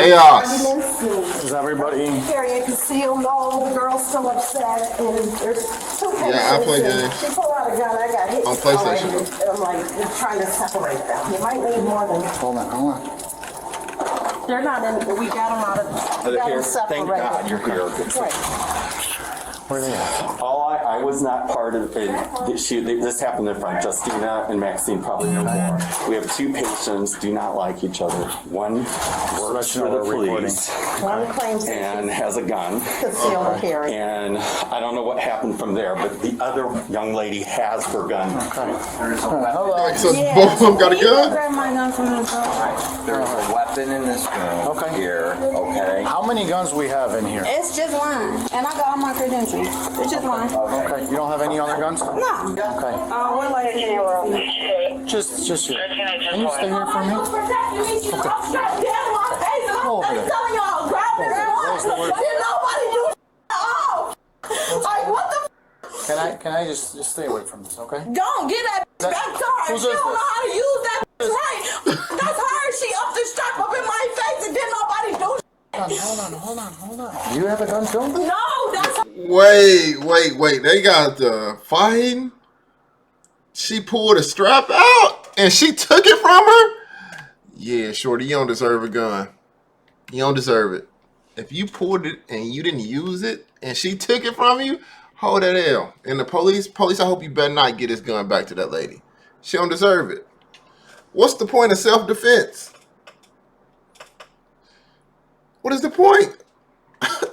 chaos. Is everybody? Carrying concealed, no, the girl's still upset, and there's two patients. Yeah, I play games. She pulled out a gun, I got hit. On PlayStation. And I'm like, trying to separate them. You might need more than... Hold on. They're not in, we got them out of... We got them separated. Thank God you're here. Right. Where are they at? I was not part of it. This happened in front. Justina and Maxine probably know more. We have two patients, do not like each other. One works for the police One claims and has a gun. concealed carry. And I don't know what happened from there, but the other young lady has her gun. Hello. So both of them got a gun? Grab my gun from the There's a weapon in this room here, okay? How many guns we have in here? It's just one, and I got all my credentials. It's just one. Okay. You don't have any other guns? No. Okay. We're like in your room. Just you. Can you stay here for me? Over there. Telling y'all, grab this one. Did nobody do off? Like, what the? Can I just stay away from this, okay? Don't get that back to her. Who's She this? don't know how to use that right. That's her. She up the strap up in my face and didn't nobody do. Hold on. You have a gun too? No, that's her. Wait. They got the fighting. She pulled a strap out and she took it from her? Yeah, shorty, you don't deserve a gun. You don't deserve it. If you pulled it and you didn't use it and she took it from you, hold that L. And the police, I hope you better not get his gun back to that lady. She don't deserve it. What's the point of self-defense? What is the point?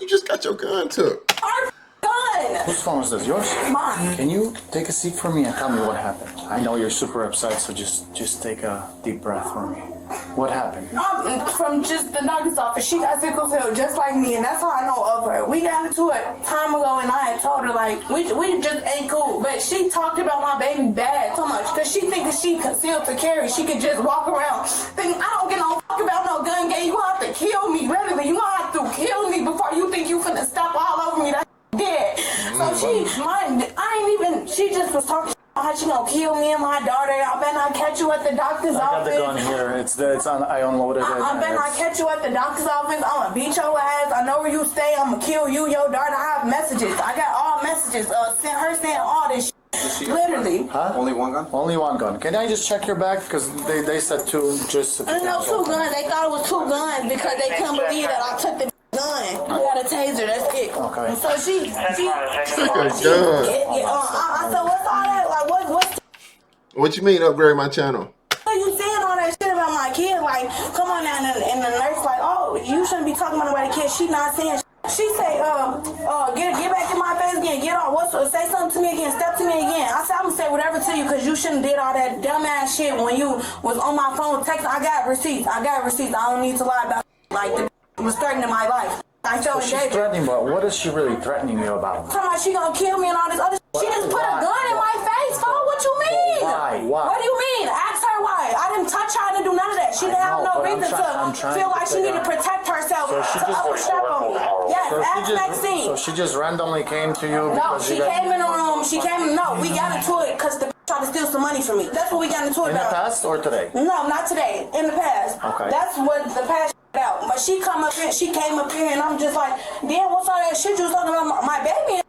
You just got your gun took. Our gun. Whose phone is this? Yours? Mine. Can you take a seat for me and tell me what happened? I know you're super upset, so just take a deep breath for me. What happened? From just the doctor's office. She got sickle cell just like me, and that's how I know of her. We got into it time ago, and I had told her, like, we just ain't cool. But she talked about my baby bad so much, because she thinks she concealed to carry. She could just walk around thinking, I don't get no fuck about no gun game. You gonna have to kill me, literally. You gonna have to kill me before you think you finna step all over me. That's dead. So she just was talking how she gonna kill me and my daughter. I better not catch you at the doctor's office. I got the gun here. It's on. I unloaded it. I better not catch you at the doctor's office. I'm gonna beat your ass. I know where you stay. I'm gonna kill you, your daughter. I have messages. I got all messages. Sent her saying all this shit. Literally. Huh? Only one gun? Only one gun. Can I just check your bag? Because they said two. Just. No, two guns. They thought it was two guns because they couldn't believe that I took the gun. I got a taser. That's it. Okay. And so she Took a gun. I said, what's all that? Like, what's What you mean upgrade my channel? you saying all that shit about my kid? Like, come on now, and the nurse like, oh, you shouldn't be talking about nobody kid. She not saying. She say, get back in my face again. Get on. Say something to me again. Step to me again. I said, I'm gonna say whatever to you because you shouldn't did all that dumbass shit when you was on my phone texting. I got receipts. I don't need to lie about it. Like the was threatening my life. I showed She's David. threatening, but what is she really threatening you about? Talking about she gonna kill me and all this other shit. She just put a gun in my face, fool. What you mean? Why? What do you mean? Ask her why. I didn't touch her. I didn't do none of that. She didn't have no reason to feel like she needed to protect herself. So she to just- overstep on me. Yes, ask Maxine. So she just randomly came to you No, because she came in the room. We got into it because the tried to steal some money from me. That's what we got into it in the about. past or today? No, not today. In the past. Okay. That's what the past about. But she came up here and I'm just like, damn, what's all that shit you was talking about my baby?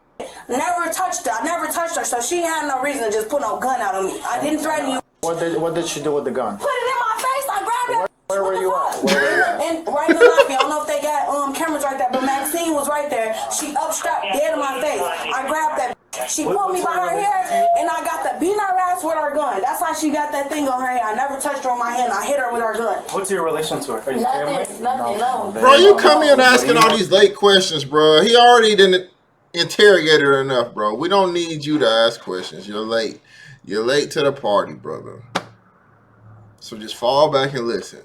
Never touched her. I never touched her. So she had no reason to just put no gun out on me. I didn't threaten you. What did she do with the gun? Put it in my face. I grabbed it. Where were you at? And right in the lobby. I don't know if they got cameras right there, but Maxine was right there. She upstrapped dead in my face. I grabbed that. She pulled me by her hair, and I got the beat her ass with her gun. That's why she got that thing on her head. I never touched her on my hand. I hit her with her gun. What's your relation to her? Are you family? Nothing, no. Bro, you come in asking all these late questions, bro. He already didn't interrogate her enough, bro. We don't need you to ask questions. You're late. You're late to the party, brother. So just fall back and listen.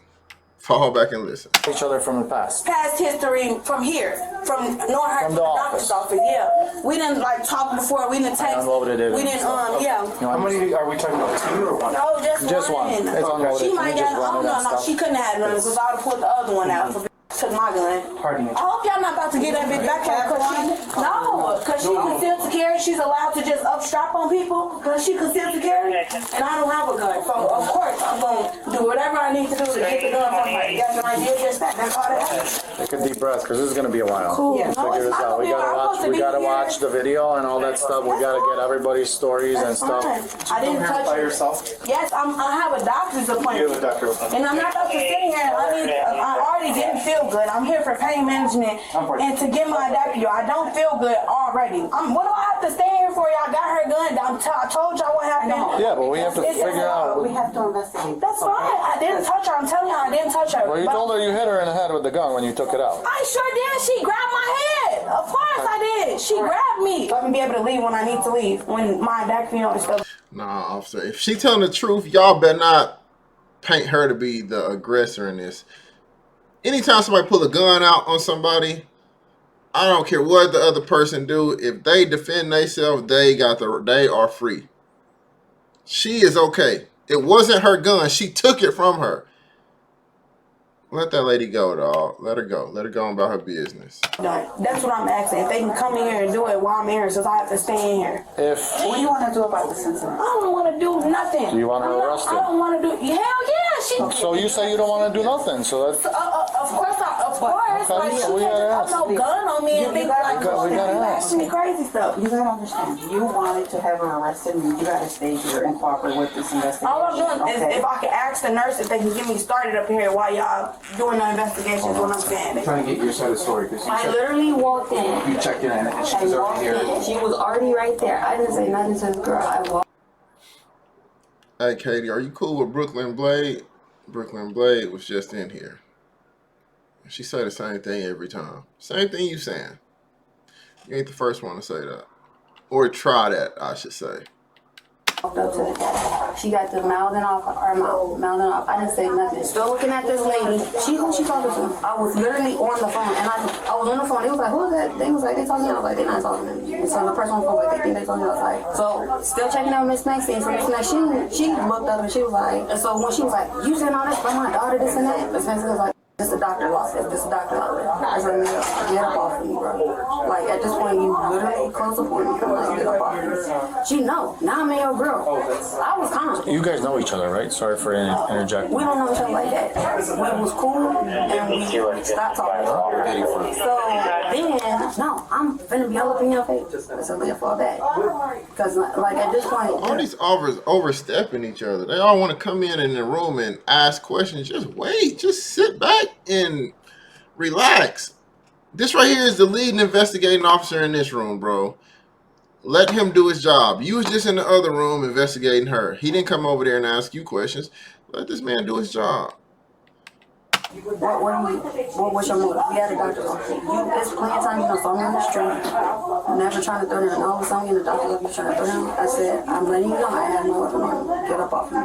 Fall back and listen. Each other from the past. Past history from here, from knowing her From from the the doctor's office. Yeah, we didn't like talk before. We didn't text. Unloaded it We and didn't. stuff. Yeah. How many are we talking about? Two or one? No, just Just one. It's unloaded. She Can might you just have. run Oh it no, and no, stuff? she couldn't have none because I would have put the other one out. took my gun. Pardon me. I hope y'all not about to get that bitch back here because she concealed to carry. She's allowed to just upstrap on people because she concealed to carry, and I don't have a gun. So of course I'm gonna do whatever I need to do to get the gun from her. That's what I did just that. That's all that happens. Take a deep breath, because this is going to be a while. Cool. Figure this out. We gotta watch the video and all that stuff. We gotta get everybody's stories and stuff. I didn't touch By it. yourself? Yes, I have a doctor's You appointment. have a doctor appointment. And I'm not about to sit here. I already didn't feel good. I'm here for pain management and to get my adapter. I don't feel good already. What do I have to stay here for? Y'all got her gun. I told y'all what happened. Yeah, but we have to figure out. We have to investigate. That's fine. I didn't touch her. I'm telling you, I didn't touch her. Well, you told her you hit her in the head with the gun when you took it out. I sure did. She grabbed my head. Of course I did. She grabbed me. Let me be able to leave when I need to leave. When my adapter and stuff. Nah, officer. If she telling the truth, y'all better not paint her to be the aggressor in this. Anytime somebody pull a gun out on somebody, I don't care what the other person do. If they defend themselves, they are free. She is okay. It wasn't her gun. She took it from her. Let that lady go, dog. Let her go. Let her go on about her business. No, that's what I'm asking. If they can come in here and do it while I'm here, since I have to stay in here. What do you want to do about this incident? I don't want to do nothing. Do you want her arrested? I don't want to do. Hell yeah, So you say you don't want to do nothing. So that's. Of course. Okay, Like, she we can't gotta just have no gun on me and think like, we gotta ask. asking me crazy stuff. You gotta understand, you wanted to have her arrested and you gotta stay here and cooperate with this investigation. All I'm doing is if I can ask the nurse if they can get me started up here while y'all doing the investigations, what I'm saying. Trying to get your side of the story because I literally walked in. you checked in and she I was walked already in. here. She was already right there. I didn't say nothing to the girl. I walked. Hey, Katie, are you cool with Brooklyn Blade? Brooklyn Blade was just in here. She say the same thing every time. Same thing you saying. You ain't the first one to say that. Or try that, I should say. Walked up to the desk. She got the mouthing off. I didn't say nothing. Still looking at this lady. Who she talking to? I was literally on the phone, and I was on the phone. They was like, "Who is that?" They was like, "They talking." I was like, "They not talking to me." And so the person on the phone was like, "They think they talking." I was like, so still checking out Miss Maxine. So Miss Maxine, she looked up and she was like, and so when she was like, "You saying all this about my daughter, this and that," Miss Maxine was like, "This is a doctor's office. This is a doctor's office." I was like, "Get up off of me, bro." Like, at this point, you literally close up on me. I'm like, "Get up off of me." She know. Now I'm your girl. I was calm. You guys know each other, right? Sorry for interjecting. We don't know each other like that. We was cool and we stopped talking. So then, no, I'm finna be all up in your face. So therefore that. Because like at this point, All these offers overstepping each other. They all want to come in the room and ask questions. Just wait. Just sit back and relax. This right here is the leading investigating officer in this room, bro. Let him do his job. You was just in the other room investigating her. He didn't come over there and ask you questions. Let this man do his job. what's your motive? We had a doctor's office. It's plenty of times you know, saw me on the street. Never trying to throw down. All of a sudden, the doctor's office trying to throw down. I said, I'm letting you know I have no weapon on me. Get up off me.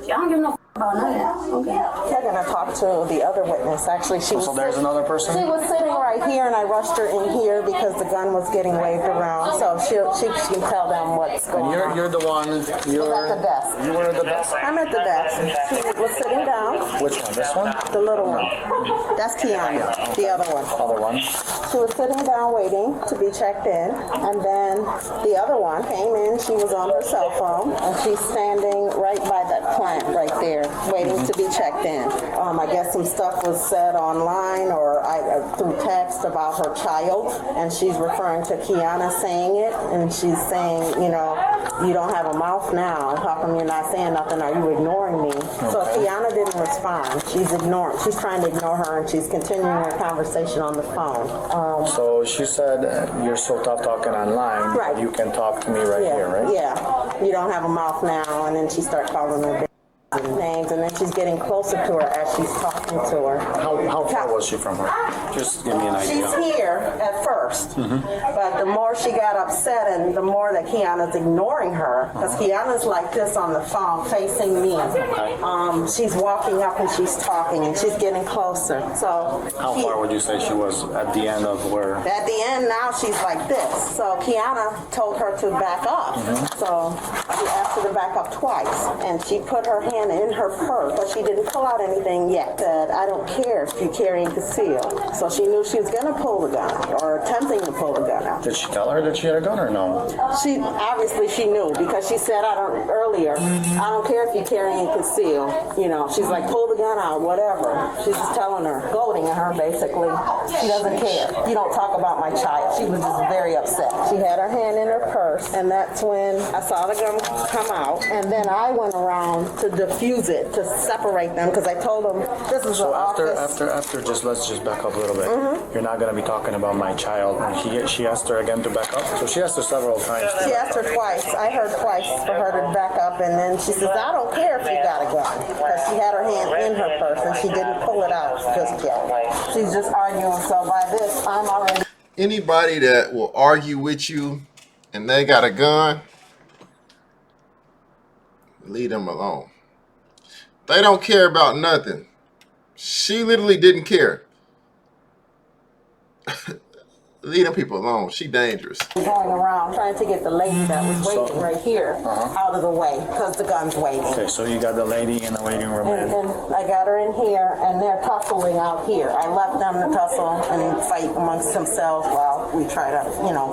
Y'all don't give no about none of that. Okay. We're going to talk to the other witness. Actually, she was there's another person? She was sitting right here, and I rushed her in here because the gun was getting waved around. So she can tell them what's going on. You're the one. You're at the desk. You were at the desk. I'm at the desk. She was sitting down. Which one? This one? The little one. That's Kiana. The other one. Other one. She was sitting down waiting to be checked in, and then the other one came in. She was on her cell phone, and she's standing right by that plant right there, waiting to be checked in. I guess some stuff was said online or through text about her child, and she's referring to Kiana saying it, and she's saying, you know, you don't have a mouth now. How come you're not saying nothing? Are you ignoring me? Okay. So Kiana didn't respond. She's ignoring. She's trying to ignore her, and she's continuing her conversation on the phone. So she said, you're so tough talking online, right. But you can talk to me right here, right? Yeah. You don't have a mouth now, and then she started calling her names, and then she's getting closer to her as she's talking to her. How far was she from her? Just give me an idea. She's here at first, but the more she got upset and the more that Kiana's ignoring her, because Kiana's like this on the phone facing me. She's walking up and she's talking and she's getting closer. So how far would you say she was at the end of where? At the end now she's like this. So Kiana told her to back up. So she asked her to back up twice, and she put her hand hand in her purse, but she didn't pull out anything yet. Said, I don't care if you carry and conceal. So she knew she was going to pull the gun or attempting to pull the gun out. Did she tell her that she had a gun or no? She obviously she knew because she said earlier, I don't care if you carry and conceal. You know, she's like, pull the gun out, whatever. She's just telling her, goading her basically. She doesn't care. You don't talk about my child. She was just very upset. She had her hand in her purse, and that's when I saw the gun come out, and then I went around to defuse it, to separate them, because I told them this is So an office. after, let's just back up a little bit. You're not going to be talking about my child. And she asked her again to back up. So she asked her several times. She asked her twice. I heard twice for her to back up, and then she says, I don't care if you got a gun, because she had her hand in her purse, and she didn't pull it out just yet. She's just arguing, so by this, I'm already... Anybody that will argue with you and they got a gun, leave them alone. They don't care about nothing. She literally didn't care. Leave them people alone. She dangerous. Going around trying to get the lady that was waiting right here out of the way because the gun's waiting. Okay, so you got the lady in the waiting room. And I got her in here, and they're tussling out here. I left them to tussle and fight amongst themselves while we try to,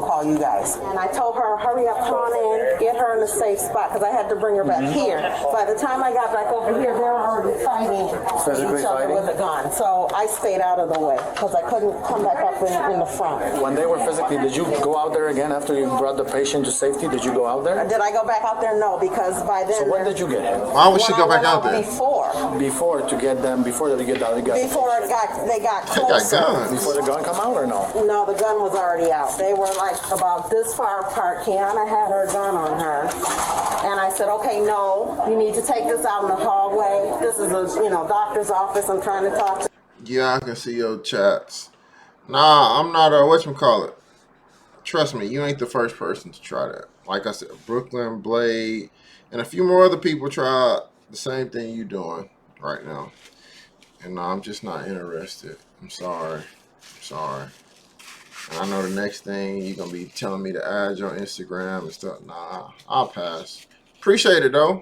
call you guys. And I told her, hurry up, come on in, get her in a safe spot, because I had to bring her back here. By the time I got back over here, they were already fighting each other with a gun. So I stayed out of the way because I couldn't come back up in the front. When they were physically, did you go out there again after you brought the patient to safety? Did you go out there? Did I go back out there? No, because by then... So when did you get him? Why would she go back out there? Before to get them, before they get out. Before they got closer. Before the gun come out or no? No, the gun was already out. They were like about this far apart. Kiana had her gun on her. And I said, okay, no, you need to take this out in the hallway. This is a, doctor's office. I'm trying to talk to. Yeah, I can see your chats. Nah, I'm not whatchamacallit. Trust me, you ain't the first person to try that. Like I said, Brooklyn, Blade, and a few more other people tried the same thing you doing right now. And I'm just not interested. I'm sorry. And I know the next thing you're going to be telling me to add your Instagram and stuff. Nah, I'll pass. Appreciate it, though.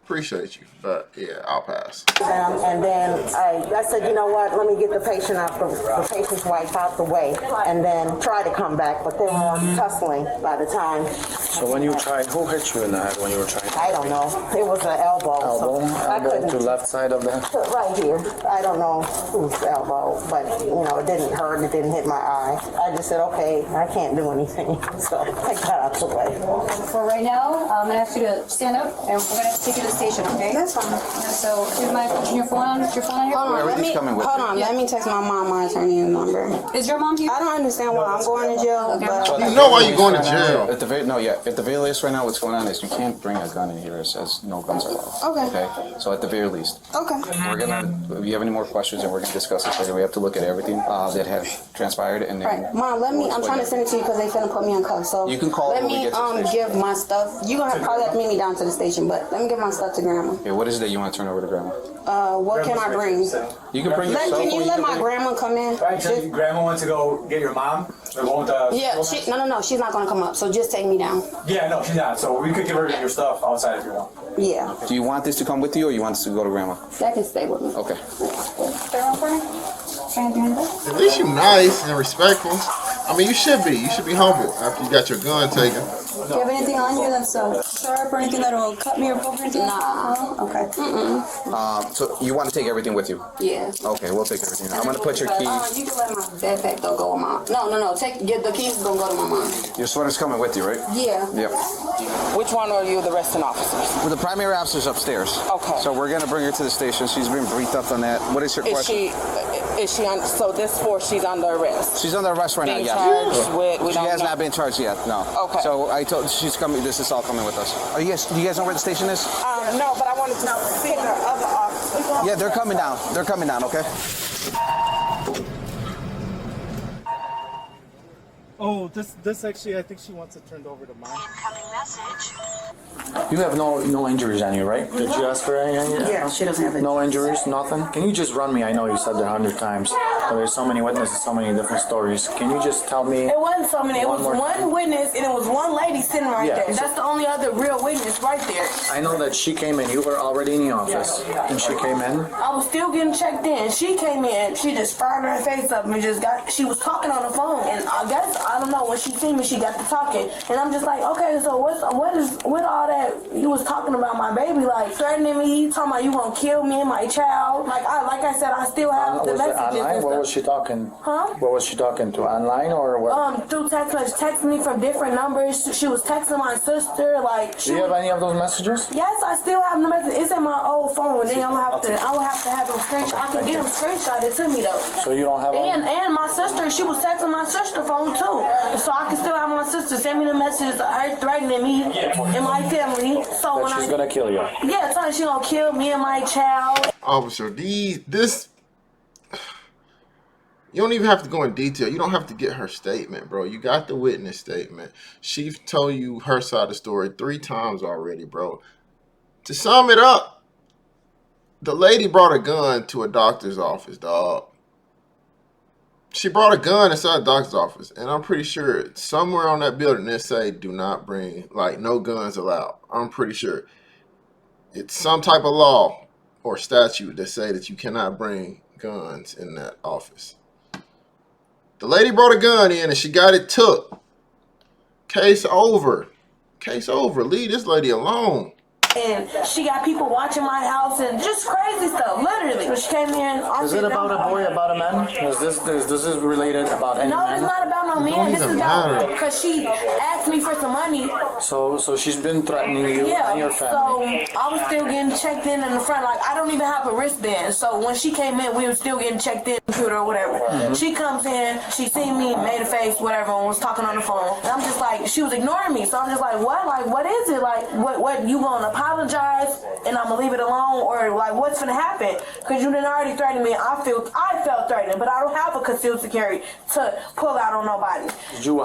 Appreciate you, but yeah, I'll pass. And then I said, you know what? Let me get the patient out, the patient's wife out the way, and then try to come back. But they were already tussling by the time. So when you tried, who hit you in the head when you were trying? I don't know. It was an elbow. Elbow to left side of the head. Right here. I don't know whose elbow, but it didn't hurt. It didn't hit my eye. I just said, okay, I can't do anything, so I got out the way. For right now, I'm gonna ask you to stand up, and we're gonna take you to station, okay? That's fine. So, is your phone on here? Hold on, let me text my mom, my attorney number. Is your mom here? I don't understand why I'm going to jail, but... You know why you're going to jail. At the very least right now what's going on is you can't bring a gun in here. It says no guns are allowed. Okay. So at the very least. Okay. If you have any more questions, and we're going to discuss this later. We have to look at everything that has transpired. And then right. Mom, I'm trying to send it to you because they finna put me on cuffs. So you can call let me give my stuff. You're going to probably have to meet me down to the station, but let me give my stuff to Grandma. Okay, what is it that you want to turn over to Grandma? What can I bring? You can bring your cell phone. Can you let my grandma come in? Right, so grandma wants to go get your mom? Yeah, no, she's not going to come up, so just take me down. Yeah, no, she's not. So we could give her your stuff outside if you want. Yeah. Do you want this to come with you, or you want us to go to Grandma? That can stay with me. Okay. Stay around for me? At least you nice and respectful. I mean, you should be. You should be humble after you got your gun taken. Do you have anything on you that's sharp or anything that'll cut me or poke or anything? Nah. Okay. So you want to take everything with you? Yeah. Okay, we'll take everything. I'm gonna put your keys. You can let my backpack though go with my. No. Get the keys. Gonna go to my mom. Your sweater's coming with you, right? Yeah. Yep. Which one are you, the arresting officers? Well, the primary officer's upstairs. Okay. So we're gonna bring her to the station. She's been briefed up on that. What is your question? Is she on? So she's under arrest. She's under arrest right now. Yeah. Charged with, she has not been charged yet. No. Okay. So I told she's coming. This is all coming with us. Do you guys know where the station is? No, but I wanted to see the other officers. Yeah, they're coming down. They're coming down. Okay. Oh, this actually, I think she wants it turned over to mine. Incoming message. You have no injuries on you, right? Did you ask for anything? Yeah, she doesn't have it. No injuries, nothing? Can you just run me? I know you said that 100 times, but there's so many witnesses, so many different stories. Can you just tell me? It wasn't so many. It was one witness, and it was one lady sitting right there. So that's the only other real witness right there. I know that she came in. You were already in the office, and she came in. I was still getting checked in. She came in. She just fired her face up and just got. She was talking on the phone, and I guess I don't know when she seen me, she got to talking, and I'm just like, okay, so what is with all that you was talking about my baby, like threatening me, talking about you gonna kill me and my child. Like I said, I still have the messages. Online? What was she talking? Huh? What was she talking to? Online or what? Through text message, texting me from different numbers. She was texting my sister. Like, do you have any of those messages? Yes, I still have the message. It's in my old phone. Then I will have to have them screenshot. I can get them screenshotted to me though. So you don't have. And my sister, she was texting my sister phone too. So I can still have my sister send me the messages of her threatening me and my family. So that when she's gonna kill you. Yeah, telling she gonna kill me and my child. Officer, this. You don't even have to go in detail. You don't have to get her statement, bro. You got the witness statement. She told you her side of the story 3 times already, bro. To sum it up, the lady brought a gun to a doctor's office, dog. She brought a gun inside the doctor's office, and I'm pretty sure somewhere on that building they say do not bring, like, no guns allowed. I'm pretty sure it's some type of law or statute that say that you cannot bring guns in that office. The lady brought a gun in and she got it took. Case over. Case over. Leave this lady alone. And she got people watching my house and just crazy stuff, literally. When she came in, is it about a boy, about a man? Is this related about any No, man? it's not about no man. This is about because she asked me for some money. So she's been threatening you and your family. So I was still getting checked in the front. Like, I don't even have a wristband. So when she came in, we were still getting checked in, computer or whatever. Mm-hmm. She comes in, she seen me, made a face, whatever, and was talking on the phone. And I'm just like, she was ignoring me. So I'm just like, what? Like, what is it? Like, what you gonna apologize and I'm gonna leave it alone, or like what's gonna happen? Because you didn't already threaten me. I felt threatened, but I don't have a concealed security to pull out on nobody.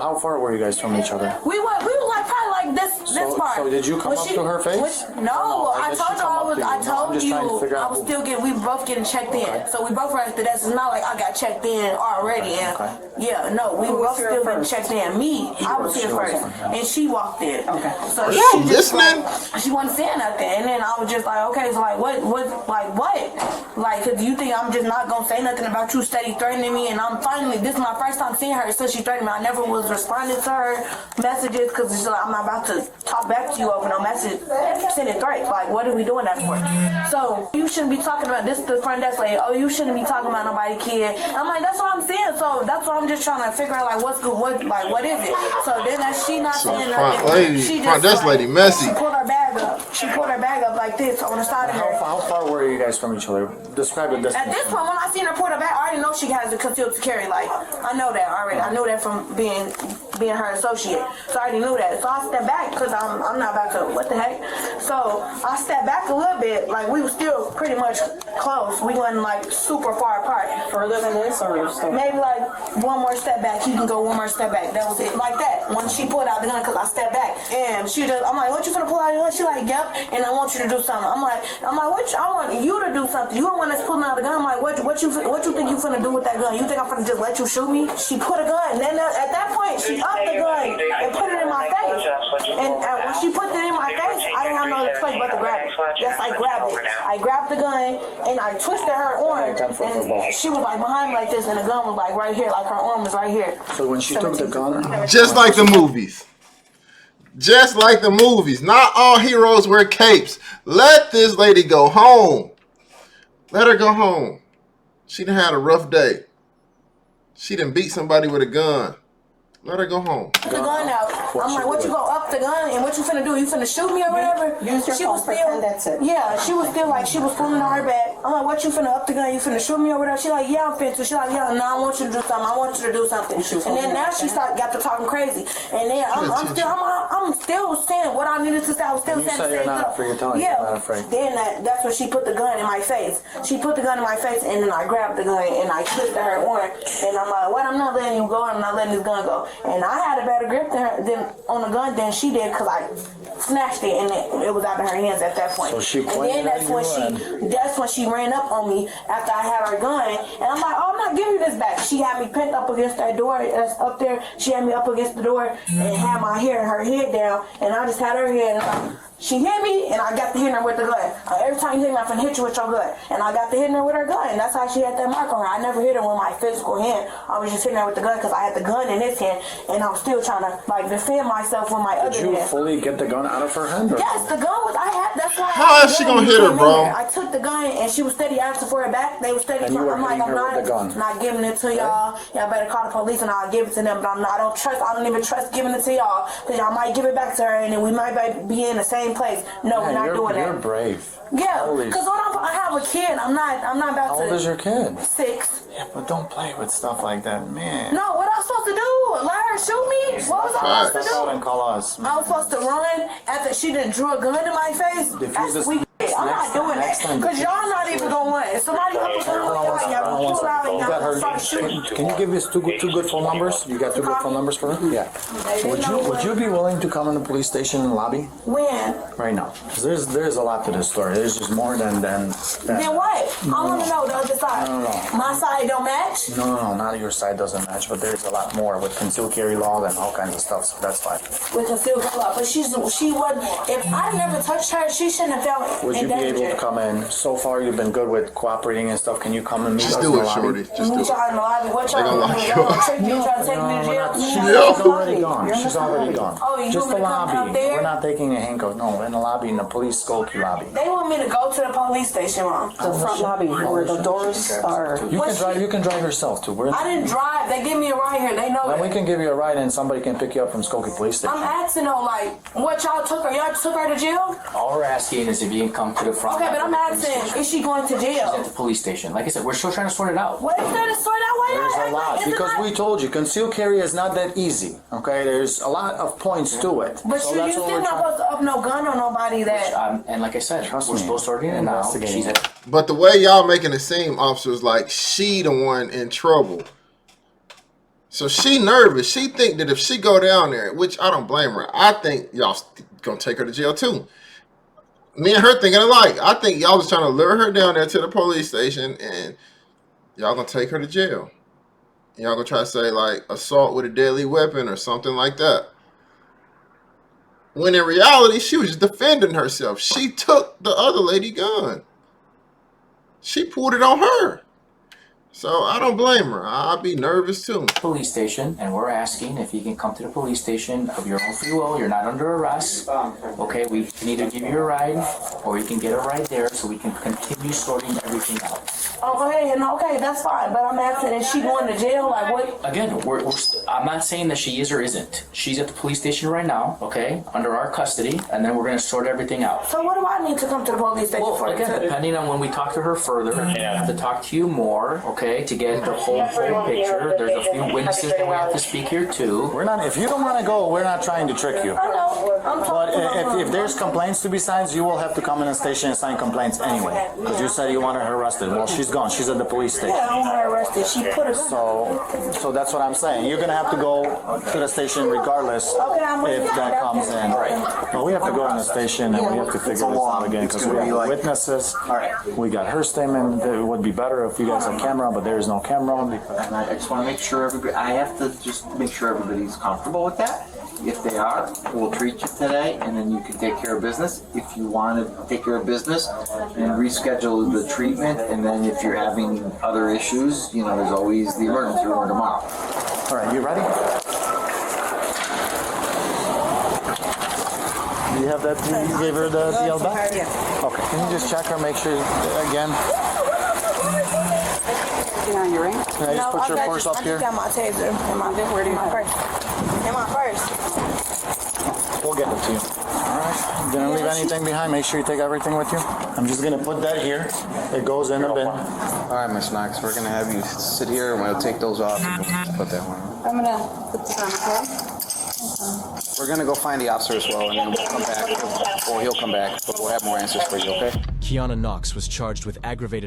How far were you guys from each other? We were like probably like this far. So did you come up to her face? No, I told you I was still we were both getting checked in. So we both were at the desk. It's not like I got checked in already. And yeah, no, we were both still getting checked in. I was here first, and she walked in. Okay. So she listening? She wasn't saying nothing, and then I was just like, okay, so like what? Like, cause you think I'm just not gonna say nothing about you steady threatening me, and I'm finally, this is my first time seeing her since she threatened me. I never was responding to her messages because it's like, I'm not about to talk back to you over no message, sending threats. Like, what are we doing that for? So you shouldn't be talking about this. The front desk lady, oh, you shouldn't be talking about nobody kid. I'm like, that's what I'm saying. So that's what I'm just trying to figure out. Like, what's good? What is it? So then she not saying nothing. Front desk lady, messy. She pulled her bag up. She pulled her bag up like this on the side of her. How far were you guys from each other? Describe it this. At this point, when I seen her pull her bag, I already know she has a concealed security. Like, I know that already. I knew that from being her associate. So I already knew that. So I stepped back because I'm not about to, what the heck? So I stepped back a little bit. Like, we were still pretty much close. We wasn't like super far apart. Further than this or maybe like one more step back. You can go one more step back. That was it. Like that. When she pulled out the gun, because I stepped back. And I'm like, what you finna pull out your gun? She like, yep. And I want you to do something. I'm like, I want you to do something. You don't want us pulling out the gun. I'm like, what you think you finna do with that gun? You think I'm finna just let you shoot me? She put a gun. And then at that point, she upped the gun and put it in my face. And when she put it in my face, I didn't have no other choice but to grab it. Yes, I grabbed it. I grabbed the gun and I twisted her arm. And she was like behind me like this, and the gun was like right here, like her arm was right here. So when she took the gun, just like the movies. Just like the movies. Not all heroes wear capes. Let this lady go home. Let her go home. She done had a rough day. She done beat somebody with a gun. Let her go home. The gun out. I'm like, what you go up the gun and what you finna do? You finna shoot me or whatever? Use your phone, pretend that's it. Yeah, she was still like, she was pulling on her back. I'm like, what, you finna up the gun? You finna shoot me over there? She like, yeah, I'm finna. She like, yeah, no, I want you to do something. I want you to do something. And then now she got to talking crazy. And then I'm still saying what I needed to say. I was still saying the same stuff. Yeah. Not afraid. Then that's when she put the gun in my face. She put the gun in my face, and then I grabbed the gun and I twisted her arm. And I'm like, what? I'm not letting you go. I'm not letting this gun go. And I had a better grip on the gun than she did because I snatched it and it was out of her hands at that point. So she and then that's when she ran up on me after I had her gun. And I'm like, oh, I'm not giving you this back. She had me pinned up against that door that's up there. She had me up against the door and had my hair and her head down. And I just had her head. And she hit me, and I got to hitting her with the gun. Every time you hit me, I'm finna hit you with your gun. And I got to hitting her with her gun. And that's how she had that mark on her. I never hit her with my physical hand. I was just hitting her with the gun because I had the gun in this hand, and I was still trying to defend myself with my other hand. Did you fully get the gun out of her hand? Or? Yes, the gun was. That's why. How is she gonna hit her, bro? I took the gun, and she was steady asking for it back. They were steady. And you were I'm like, I'm not giving it to y'all. Y'all better call the police, and I'll give it to them. But I don't even trust giving it to y'all because y'all might give it back to her, and then we might be in the same place. No, we're not doing that. You're brave. Yeah, because I have a kid. I'm not about to. How old is your kid? 6. Yeah, but don't play with stuff like that, man. No, what I was supposed to do? Let her shoot me? What was I supposed to do? And call us. I was supposed to run after she done drew a gun in my face. That's weak. I'm not doing that because y'all not even gonna run. If somebody up a gun with y'all pull out and y'all start shooting. Can you give us two good phone numbers? You got 2 good phone numbers for her? Yeah. Would you be willing to come in the police station and lobby? When? Right now. Because there's a lot to this story. There's just more than Then what? I want to know the other side. No. My side don't match? No. Not your side doesn't match, but there's a lot more with concealed carry laws and all kinds of stuff. So that's fine. With concealed carry law, but she wasn't. If I never touched her, she shouldn't have felt. Would you be able to come in? So far, you've been good with cooperating and stuff. Can you come and meet us in the lobby? Just do it. Y'all in the lobby. What y'all gonna do? Y'all gonna trick me? Try to take me to jail? She's already gone. She's already gone. Oh, you just want the me to come lobby. up there? We're not taking a handcuff. No, in the lobby, in the police Skokie lobby. They want me to go to the police station, Mom. The front lobby where the doors are. You can drive yourself too. I didn't drive. They give me a ride here. They know Then it. we can give you a ride and somebody can pick you up from Skokie Police Station. I'm asking though, like, what y'all took her? Y'all took her to jail? All we're asking is if you can come to the front. Okay, but I'm asking, is she going to jail? She's at the police station. Like I said, we're still trying to sort it out. What is there to sort out? There's a lot because we told you concealed carry is not that easy. Okay, there's a lot of points to it. But so you still not supposed to up no gun on nobody that. And like I said, we're me. supposed to sort it out. She's at. But the way y'all making it seem, officers, like she the one in trouble. So she nervous. She think that if she go down there, which I don't blame her, I think y'all gonna take her to jail too. Me and her thinking alike. I think y'all was trying to lure her down there to the police station and y'all gonna take her to jail. Y'all gonna try to say like assault with a deadly weapon or something like that. When in reality, she was just defending herself. She took the other lady gun. She pulled it on her. So I don't blame her. I'd be nervous too. Police station, and we're asking if you can come to the police station of your own free will. You're not under arrest. Okay, we can either give you a ride or you can get a ride there so we can continue sorting everything out. Okay, that's fine. But I'm asking, is she going to jail? Like what? Again, I'm not saying that she is or isn't. She's at the police station right now, okay, under our custody, and then we're going to sort everything out. So what do I need to come to the police station for? Well, again, depending on when we talk to her further, I have to talk to you more, okay, to get the whole picture. There's a few witnesses that we have to speak here too. We're not. If you don't want to go, we're not trying to trick you. I know. But if there's complaints to be signed, you will have to come in the station and sign complaints anyway. Because you said you wanted her arrested. Well, she's gone. She's at the police station. Yeah, I want her arrested. She put her. So that's what I'm saying. You're gonna have to go to the station regardless if that comes in. Right. Well, we have to go in the station and we have to figure this out again because we have witnesses. All right. We got her statement. It would be better if you guys had camera, but there is no camera. And I just want to make sure I have to just make sure everybody's comfortable with that. If they are, we'll treat you today, and then you can take care of business. If you want to take care of business and reschedule the treatment, and then if you're having other issues, there's always the emergency room tomorrow. All right, you ready? You have that? You gave her the DL back? Yeah. Okay. Can you just check her, make sure again? On your ring? Can I just put your purse up here? I just got my taser in my purse. In my purse. We'll get it to you. All right. Didn't leave anything behind. Make sure you take everything with you. I'm just gonna put that here. It goes in the bin. All right, Miss Knox, we're gonna have you sit here and we'll take those off and we'll put that one on. I'm gonna put this on, okay? We're gonna go find the officer as well, and then we'll come back, or he'll come back, but we'll have more answers for you, okay? Kiana Knox was charged with aggravated